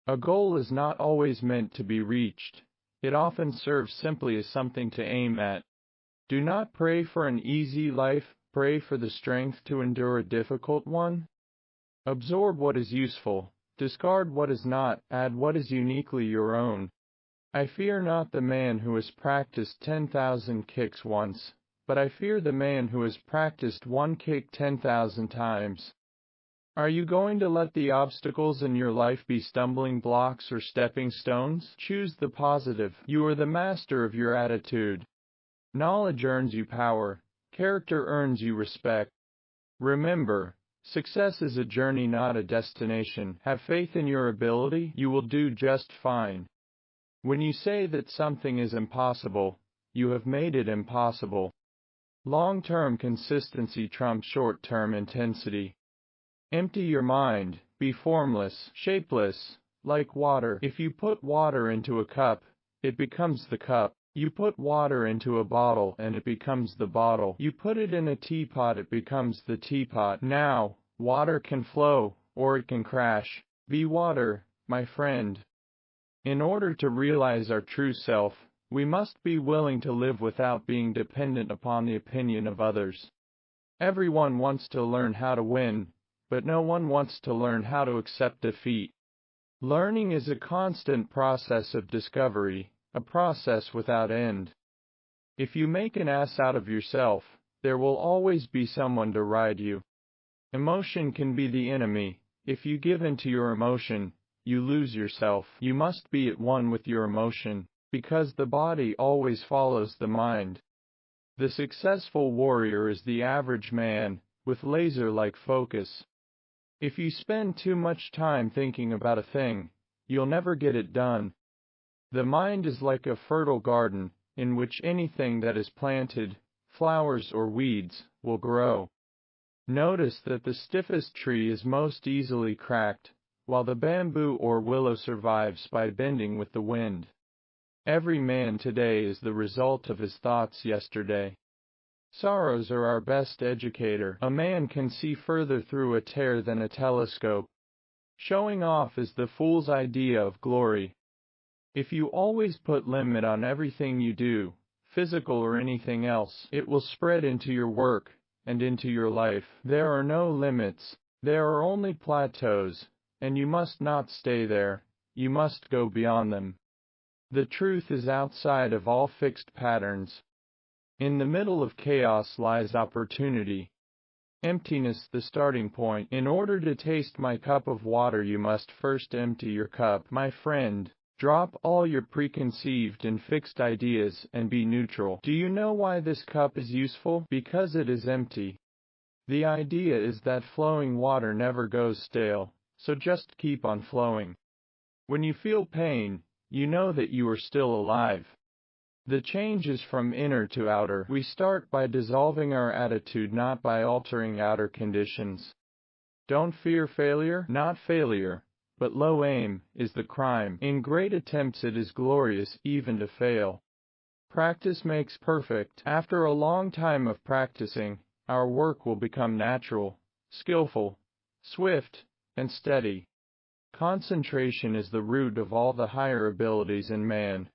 A goal is not always meant to be reached. It often serves simply as something to aim at. Do not pray for an easy life, pray for the strength to endure a difficult one. Absorb what is useful, discard what is not, add what is uniquely your own. I fear not the man who has practiced 10,000 kicks once, but I fear the man who has practiced one kick 10,000 times. Are you going to let the obstacles in your life be stumbling blocks or stepping stones? Choose the positive. You are the master of your attitude. Knowledge earns you power. Character earns you respect. Remember, success is a journey, not a destination. Have faith in your ability. You will do just fine. When you say that something is impossible, you have made it impossible. Long-term consistency trumps short-term intensity. Empty your mind. Be formless, shapeless, like water. If you put water into a cup, it becomes the cup. You put water into a bottle and it becomes the bottle. You put it in a teapot, it becomes the teapot. Now, water can flow, or it can crash. Be water, my friend. In order to realize our true self, we must be willing to live without being dependent upon the opinion of others. Everyone wants to learn how to win, but no one wants to learn how to accept defeat. Learning is a constant process of discovery, a process without end. If you make an ass out of yourself, there will always be someone to ride you. Emotion can be the enemy. If you give in to your emotion, you lose yourself. You must be at one with your emotion, because the body always follows the mind. The successful warrior is the average man, with laser-like focus. If you spend too much time thinking about a thing, you'll never get it done. The mind is like a fertile garden, in which anything that is planted, flowers or weeds, will grow. Notice that the stiffest tree is most easily cracked, while the bamboo or willow survives by bending with the wind. Every man today is the result of his thoughts yesterday. Sorrows are our best educator. A man can see further through a tear than a telescope. Showing off is the fool's idea of glory. If you always put limit on everything you do, physical or anything else, it will spread into your work and into your life. There are no limits. There are only plateaus, and you must not stay there. You must go beyond them. The truth is outside of all fixed patterns. In the middle of chaos lies opportunity. Emptiness the starting point. In order to taste my cup of water, you must first empty your cup. My friend, drop all your preconceived and fixed ideas and be neutral. Do you know why this cup is useful? Because it is empty. The idea is that flowing water never goes stale, so just keep on flowing. When you feel pain, you know that you are still alive. The change is from inner to outer. We start by dissolving our attitude, not by altering outer conditions. Don't fear failure, not failure, but low aim is the crime. In great attempts it is glorious even to fail. Practice makes perfect. After a long time of practicing, our work will become natural, skillful, swift, and steady. Concentration is the root of all the higher abilities in man.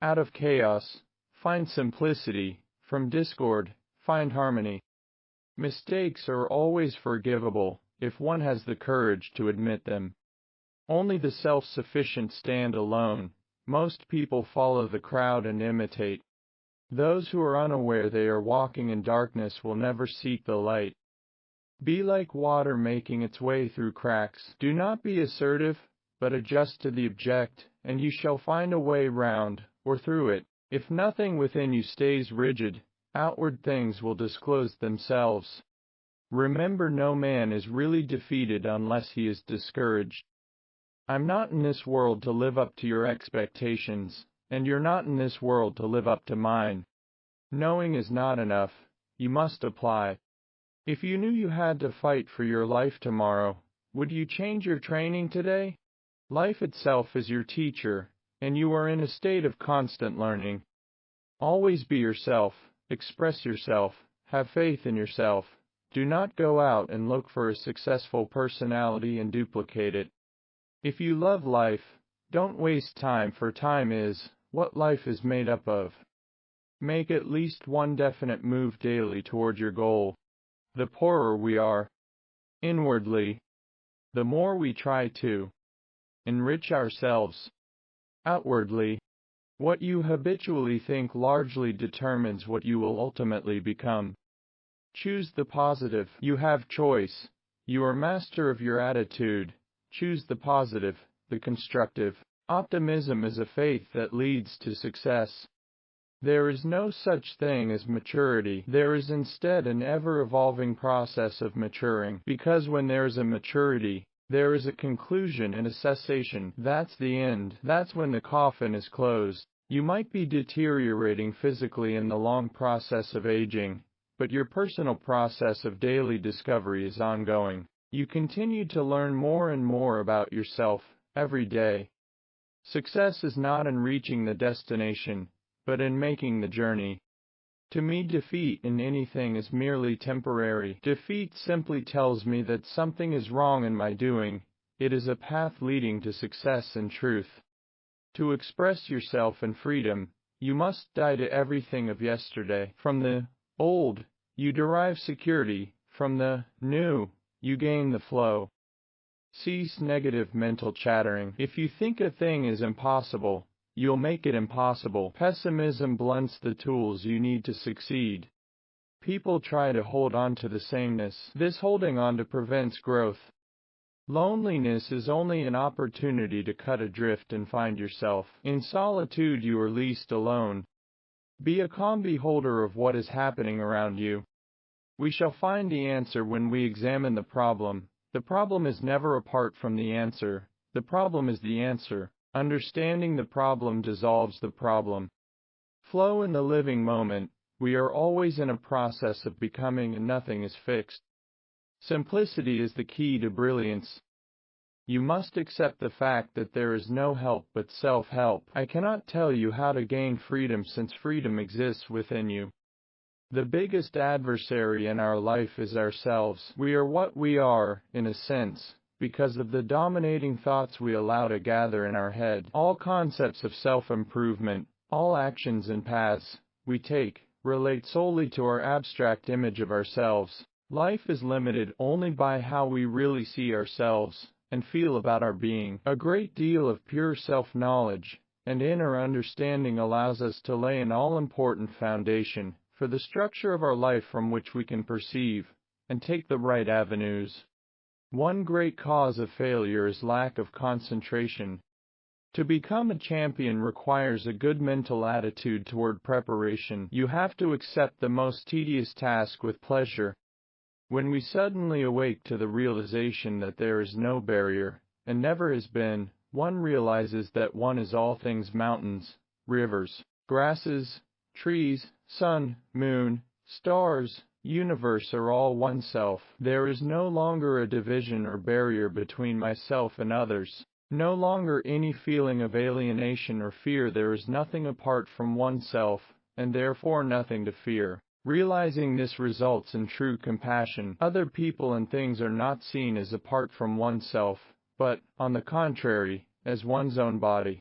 Out of chaos, find simplicity. From discord, find harmony. Mistakes are always forgivable, if one has the courage to admit them. Only the self-sufficient stand alone. Most people follow the crowd and imitate. Those who are unaware they are walking in darkness will never seek the light. Be like water making its way through cracks. Do not be assertive, but adjust to the object, and you shall find a way round, or through it. If nothing within you stays rigid, outward things will disclose themselves. Remember, no man is really defeated unless he is discouraged. I'm not in this world to live up to your expectations, and you're not in this world to live up to mine. Knowing is not enough. You must apply. If you knew you had to fight for your life tomorrow, would you change your training today? Life itself is your teacher, and you are in a state of constant learning. Always be yourself, express yourself, have faith in yourself. Do not go out and look for a successful personality and duplicate it. If you love life, don't waste time, for time is what life is made up of. Make at least one definite move daily toward your goal. The poorer we are inwardly, the more we try to enrich ourselves outwardly. What you habitually think largely determines what you will ultimately become. Choose the positive. You have choice. You are master of your attitude. Choose the positive, the constructive. Optimism is a faith that leads to success. There is no such thing as maturity. There is instead an ever-evolving process of maturing, because when there is a maturity, there is a conclusion and a cessation. That's the end. That's when the coffin is closed. You might be deteriorating physically in the long process of aging, but your personal process of daily discovery is ongoing. You continue to learn more and more about yourself every day. Success is not in reaching the destination, but in making the journey. To me, defeat in anything is merely temporary. Defeat simply tells me that something is wrong in my doing. It is a path leading to success and truth. To express yourself in freedom, you must die to everything of yesterday. From the old, you derive security. From the new, you gain the flow. Cease negative mental chattering. If you think a thing is impossible, you'll make it impossible. Pessimism blunts the tools you need to succeed. People try to hold on to the sameness. This holding on to prevents growth. Loneliness is only an opportunity to cut adrift and find yourself. In solitude you are least alone. Be a calm beholder of what is happening around you. We shall find the answer when we examine the problem. The problem is never apart from the answer. The problem is the answer. Understanding the problem dissolves the problem. Flow in the living moment. We are always in a process of becoming, and nothing is fixed. Simplicity is the key to brilliance. You must accept the fact that there is no help but self-help. I cannot tell you how to gain freedom, since freedom exists within you. The biggest adversary in our life is ourselves. We are what we are, in a sense, because of the dominating thoughts we allow to gather in our head. All concepts of self-improvement, all actions and paths we take, relate solely to our abstract image of ourselves. Life is limited only by how we really see ourselves and feel about our being. A great deal of pure self-knowledge and inner understanding allows us to lay an all-important foundation for the structure of our life, from which we can perceive and take the right avenues. One great cause of failure is lack of concentration. To become a champion requires a good mental attitude toward preparation. You have to accept the most tedious task with pleasure. When we suddenly awake to the realization that there is no barrier, and never has been, one realizes that one is all things: mountains, rivers, grasses, trees, sun, moon, stars, universe are all oneself. There is no longer a division or barrier between myself and others. No longer any feeling of alienation or fear. There is nothing apart from oneself, and therefore nothing to fear. Realizing this results in true compassion. Other people and things are not seen as apart from oneself, but, on the contrary, as one's own body.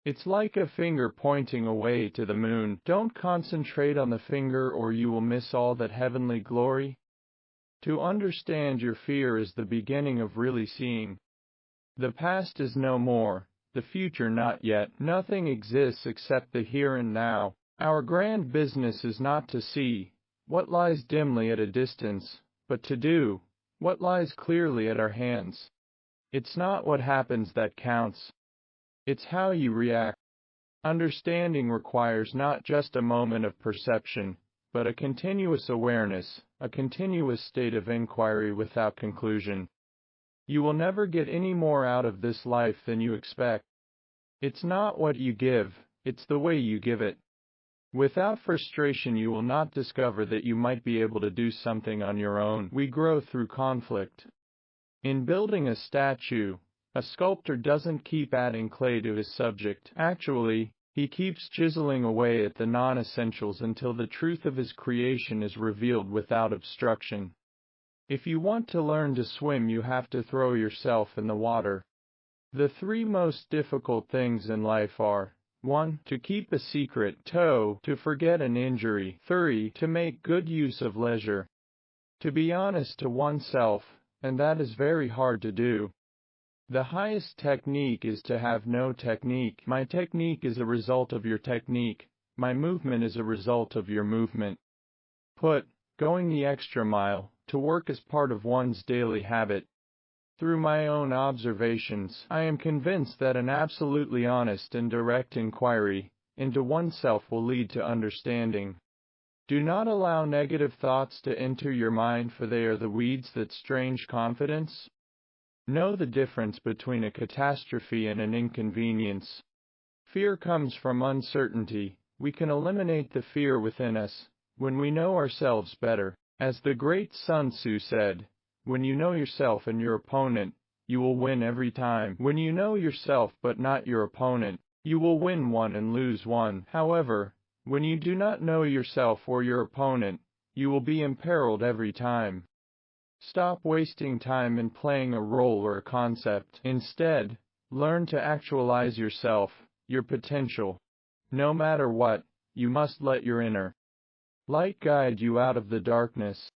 It's like a finger pointing away to the moon. Don't concentrate on the finger, or you will miss all that heavenly glory. To understand your fear is the beginning of really seeing. The past is no more, the future not yet. Nothing exists except the here and now. Our grand business is not to see what lies dimly at a distance, but to do what lies clearly at our hands. It's not what happens that counts. It's how you react. Understanding requires not just a moment of perception, but a continuous awareness, a continuous state of inquiry without conclusion. You will never get any more out of this life than you expect. It's not what you give, it's the way you give it. Without frustration, you will not discover that you might be able to do something on your own. We grow through conflict. In building a statue, a sculptor doesn't keep adding clay to his subject. Actually, he keeps chiseling away at the non-essentials until the truth of his creation is revealed without obstruction. If you want to learn to swim, you have to throw yourself in the water. The three most difficult things in life are 1. To keep a secret, 2. To forget an injury, 3. To make good use of leisure. To be honest to oneself, and that is very hard to do. The highest technique is to have no technique. My technique is a result of your technique. My movement is a result of your movement. Put going the extra mile to work as part of one's daily habit. Through my own observations, I am convinced that an absolutely honest and direct inquiry into oneself will lead to understanding. Do not allow negative thoughts to enter your mind, for they are the weeds that strange confidence. Know the difference between a catastrophe and an inconvenience. Fear comes from uncertainty. We can eliminate the fear within us when we know ourselves better. As the great Sun Tzu said, when you know yourself and your opponent, you will win every time. When you know yourself but not your opponent, you will win one and lose one. However, when you do not know yourself or your opponent, you will be imperiled every time. Stop wasting time in playing a role or a concept. Instead, learn to actualize yourself, your potential. No matter what, you must let your inner light guide you out of the darkness.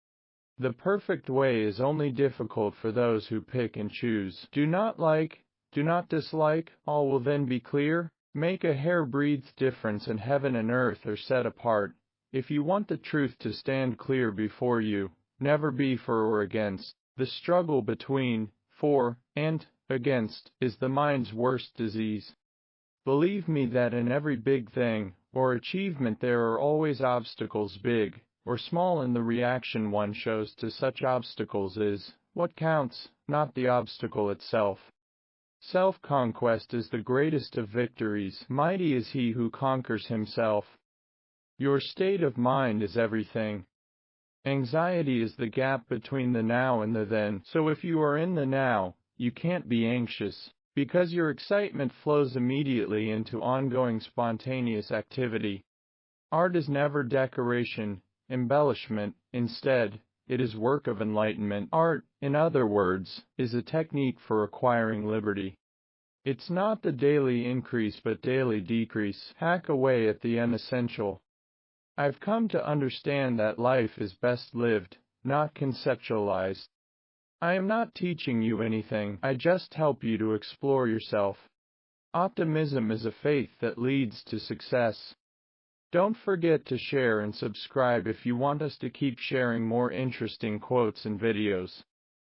The perfect way is only difficult for those who pick and choose. Do not like, do not dislike, all will then be clear. Make a hair-breadth difference and heaven and earth are set apart. If you want the truth to stand clear before you, never be for or against. The struggle between for and against is the mind's worst disease. Believe me that in every big thing or achievement there are always obstacles, big or small, and the reaction one shows to such obstacles is what counts, not the obstacle itself. Self-conquest is the greatest of victories. Mighty is he who conquers himself. Your state of mind is everything. Anxiety is the gap between the now and the then. So if you are in the now, you can't be anxious, because your excitement flows immediately into ongoing spontaneous activity. Art is never decoration, embellishment. Instead, it is work of enlightenment. Art, in other words, is a technique for acquiring liberty. It's not the daily increase but daily decrease. Hack away at the unessential. I've come to understand that life is best lived, not conceptualized. I am not teaching you anything, I just help you to explore yourself. Optimism is a faith that leads to success. Don't forget to share and subscribe if you want us to keep sharing more interesting quotes and videos.